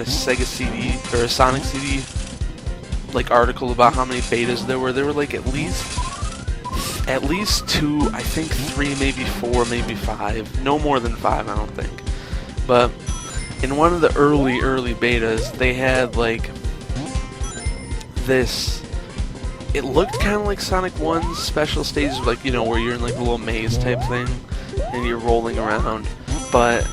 a Sega CD or a Sonic CD like article about how many betas there were. There were like at least 2, I think 3, maybe 4, maybe 5. No more than 5, I don't think. But in one of the early betas, they had like this. It looked kind of like Sonic 1's special stages, like, you know, where you're in like a little maze type thing and you're rolling around, but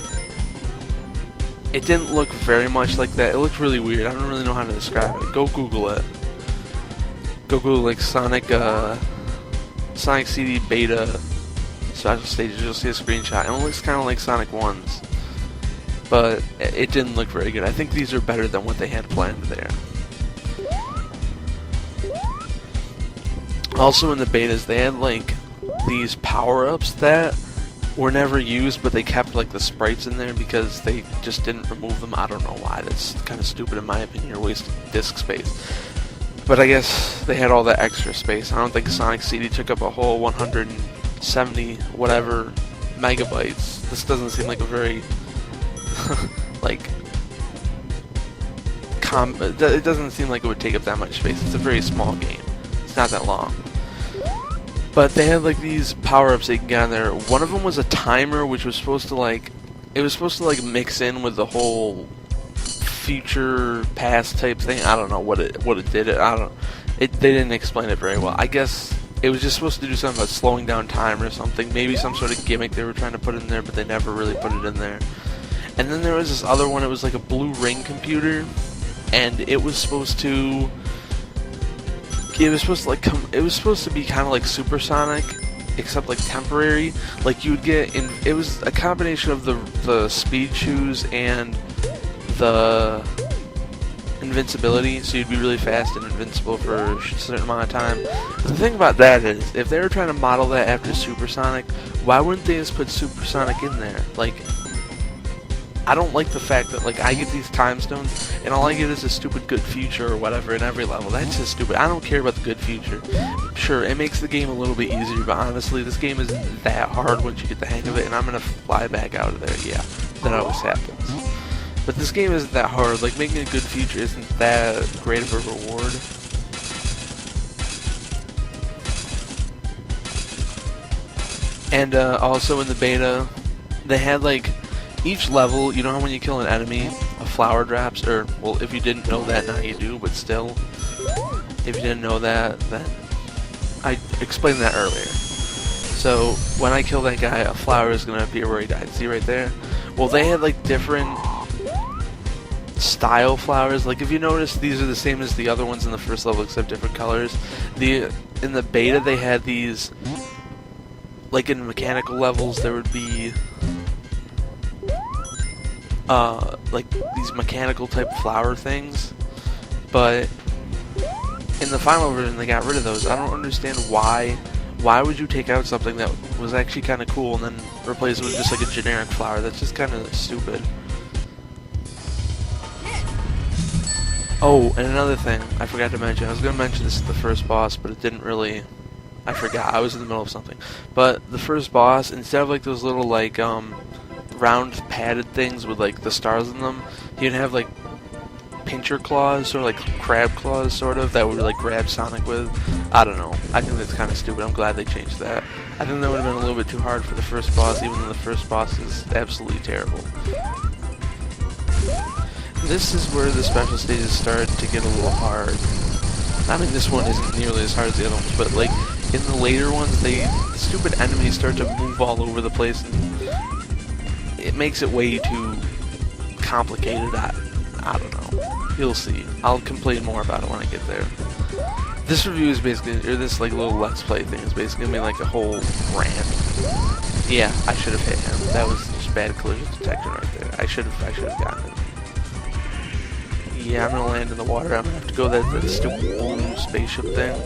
it didn't look very much like that. It looked really weird. I don't really know how to describe it. Go Google it. Go Google like Sonic CD beta special stages. You'll see a screenshot, and it looks kind of like Sonic 1's, but it didn't look very good. I think these are better than what they had planned there. Also in the betas, they had like these power-ups that were never used, but they kept like the sprites in there because they just didn't remove them. I don't know why. That's kind of stupid in my opinion. You're wasting disk space. But I guess they had all that extra space. I don't think Sonic CD took up a whole 170 whatever megabytes. This doesn't seem like a very like it doesn't seem like it would take up that much space. It's a very small game. It's not that long. But they had like these power-ups that you can get on there. One of them was a timer, which was supposed to like, mix in with the whole future past type thing. I don't know what it did. They didn't explain it very well. I guess it was just supposed to do something about slowing down time or something. Maybe some sort of gimmick they were trying to put in there, but they never really put it in there. And then there was this other one. It was like a blue ring computer, and it was supposed to. It was supposed to be kind of like Supersonic, except like temporary. Like you would get in. It was a combination of the speed shoes and the invincibility, so you'd be really fast and invincible for a certain amount of time. The thing about that is, if they were trying to model that after Supersonic, why wouldn't they just put Supersonic in there? Like, I don't like the fact that, like, I get these time stones, and all I get is a stupid good future or whatever in every level. That's just stupid. I don't care about the good future. Sure, it makes the game a little bit easier, but honestly, this game isn't that hard once you get the hang of it, and I'm gonna fly back out of there. Yeah, that always happens. But this game isn't that hard. Like, making a good future isn't that great of a reward. And also in the beta, they had like each level, you know how when you kill an enemy, a flower drops, or, well, if you didn't know that, now you do, but still, if you didn't know that, then I explained that earlier. So, when I kill that guy, a flower is going to appear where he died. See right there? Well, they had, like, different style flowers. Like, if you notice, these are the same as the other ones in the first level, except different colors. In the beta, they had these, like, in mechanical levels, there would be like these mechanical type flower things, but in the final version they got rid of those. I don't understand why would you take out something that was actually kind of cool and then replace it with just like a generic flower? That's just kind of stupid. Oh, and another thing I forgot to mention, I was going to mention this at the first boss, but it didn't really, I forgot, I was in the middle of something. But the first boss, instead of like those little like round padded things with like the stars in them, he'd have like pincher claws, or like crab claws sort of, that would like grab Sonic with. I don't know, I think that's kind of stupid. I'm glad they changed that. I think that would have been a little bit too hard for the first boss, even though the first boss is absolutely terrible. This is where the special stages start to get a little hard. I mean, this one isn't nearly as hard as the other ones, but like in the later ones, the stupid enemies start to move all over the place, and it makes it way too complicated. I don't know. You'll see. I'll complain more about it when I get there. This review is basically, or this like little let's play thing is basically gonna be like a whole rant. Yeah, I should have hit him. That was just bad collision detection right there. I should have gotten it. Yeah, I'm gonna land in the water. I'm gonna have to go that stupid blue spaceship thing.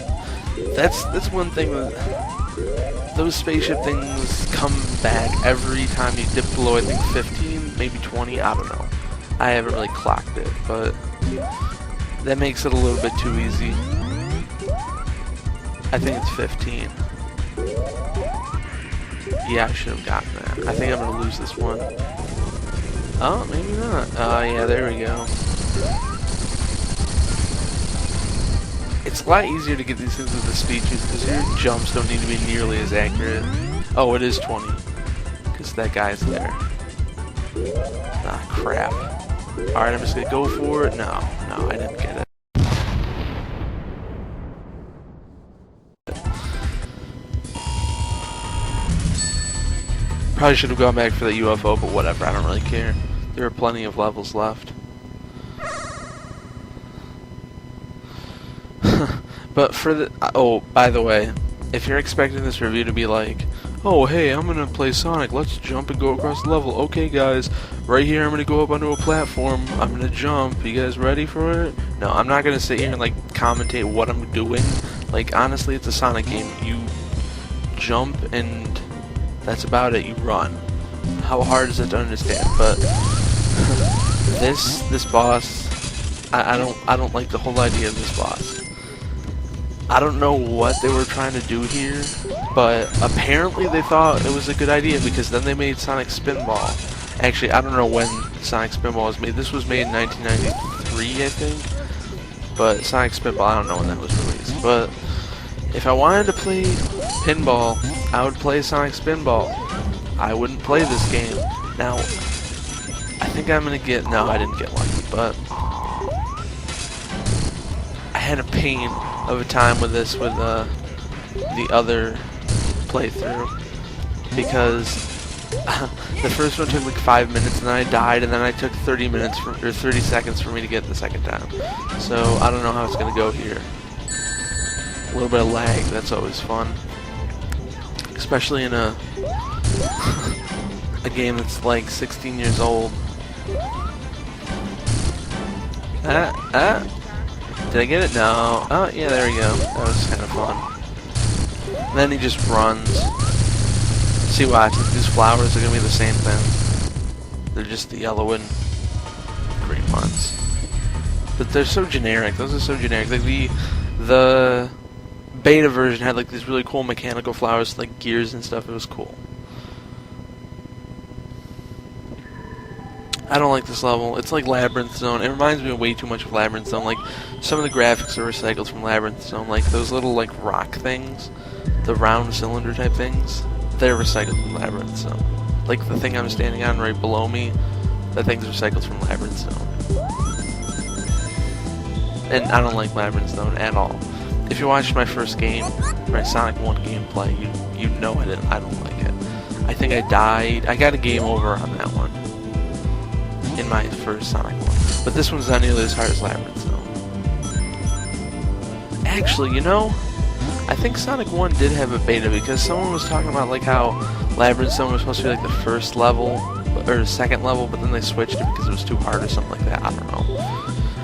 That's one thing that those spaceship things come back every time you dip below, I think 15, maybe 20, I don't know. I haven't really clocked it, but that makes it a little bit too easy. I think it's 15. Yeah, I should have gotten that. I think I'm gonna lose this one. Oh, maybe not. Oh, yeah, there we go. It's a lot easier to get these things with the speeches because your jumps don't need to be nearly as accurate. Oh, it is 20. Because that guy's there. Ah, crap. Alright, I'm just gonna go for it. No, I didn't get it. Probably should have gone back for the UFO, but whatever, I don't really care. There are plenty of levels left. But for the... Oh, by the way, if you're expecting this review to be like, oh, hey, I'm gonna play Sonic, let's jump and go across the level. Okay, guys, right here I'm gonna go up onto a platform, I'm gonna jump. You guys ready for it? No, I'm not gonna sit here and, like, commentate what I'm doing. Like, honestly, it's a Sonic game. You jump and... that's about it. You run. How hard is it to understand? But this boss, I don't like the whole idea of this boss. I don't know what they were trying to do here, but apparently they thought it was a good idea because then they made Sonic Spinball. Actually, I don't know when Sonic Spinball was made. This was made in 1993, I think. But Sonic Spinball, I don't know when that was released. But if I wanted to play pinball, I would play Sonic Spinball. I wouldn't play this game. Now, I think I'm gonna get... No, I didn't get lucky, but... I had a pain of a time with this with the other playthrough. Because the first one took like 5 minutes and then I died, and then I took 30 minutes or 30 seconds for me to get the second time. So, I don't know how it's gonna go here. A little bit of lag, that's always fun. Especially in a game that's like 16 years old. Did I get it? No. Oh, yeah, there we go. That was kind of fun. And then he just runs. See, watch. These flowers are going to be the same thing. They're just the yellow and green ones. But they're so generic. Those are so generic. Like, the beta version had like these really cool mechanical flowers, like gears and stuff. It was cool. I don't like this level. It's like Labyrinth Zone. It reminds me way too much of Labyrinth Zone. Like, some of the graphics are recycled from Labyrinth Zone. Like, those little, like, rock things, the round cylinder type things, they're recycled from Labyrinth Zone. Like, the thing I'm standing on right below me, that thing's recycled from Labyrinth Zone. And I don't like Labyrinth Zone at all. If you watched my first game, my Sonic 1 gameplay, you know I don't like it. I think I died. I got a game over on that one. In my first Sonic 1. But this one's not nearly as hard as Labyrinth Zone. Actually, you know, I think Sonic 1 did have a beta because someone was talking about like how Labyrinth Zone was supposed to be like the first level, or the second level, but then they switched it because it was too hard or something like that. I don't know.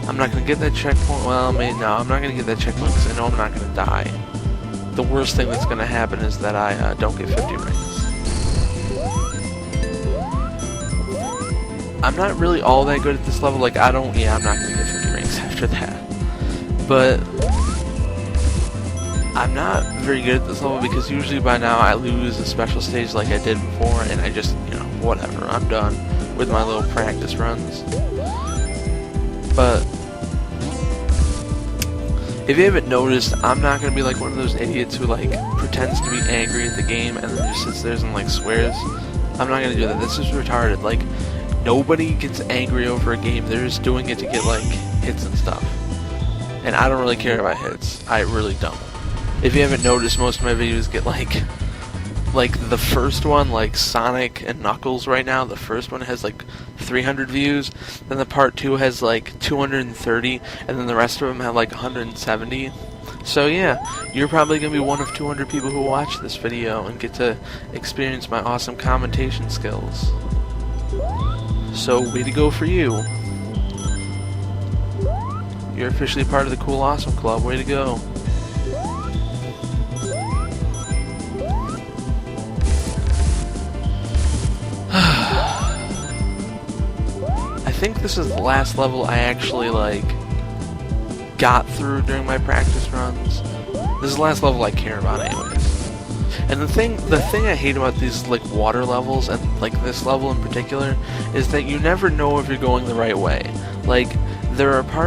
I'm not going to get that checkpoint. Well, no, I'm not going to get that checkpoint because I know I'm not going to die. The worst thing that's going to happen is that I don't get 50 rings. I'm not really all that good at this level. Like, I'm not going to get 50 rings after that. But I'm not very good at this level because usually by now I lose a special stage like I did before, and I just, you know, whatever. I'm done with my little practice runs. But if you haven't noticed, I'm not going to be like one of those idiots who, like, pretends to be angry at the game and then just sits there and, like, swears. I'm not going to do that. This is retarded. Like, nobody gets angry over a game. They're just doing it to get, like, hits and stuff. And I don't really care about hits. I really don't. If you haven't noticed, most of my videos get, like the first one, like Sonic and Knuckles right now, the first one has, like, 300 views. Then the part 2 has, like, 230. And then the rest of them have, like, 170. So, yeah, you're probably going to be one of 200 people who watch this video and get to experience my awesome commentation skills. So, way to go for you. You're officially part of the Cool Awesome Club. Way to go. I think this is the last level I actually, like, got through during my practice runs. This is the last level I care about anyways. And the thing I hate about these like water levels and like this level in particular is that you never know if you're going the right way. Like there are parts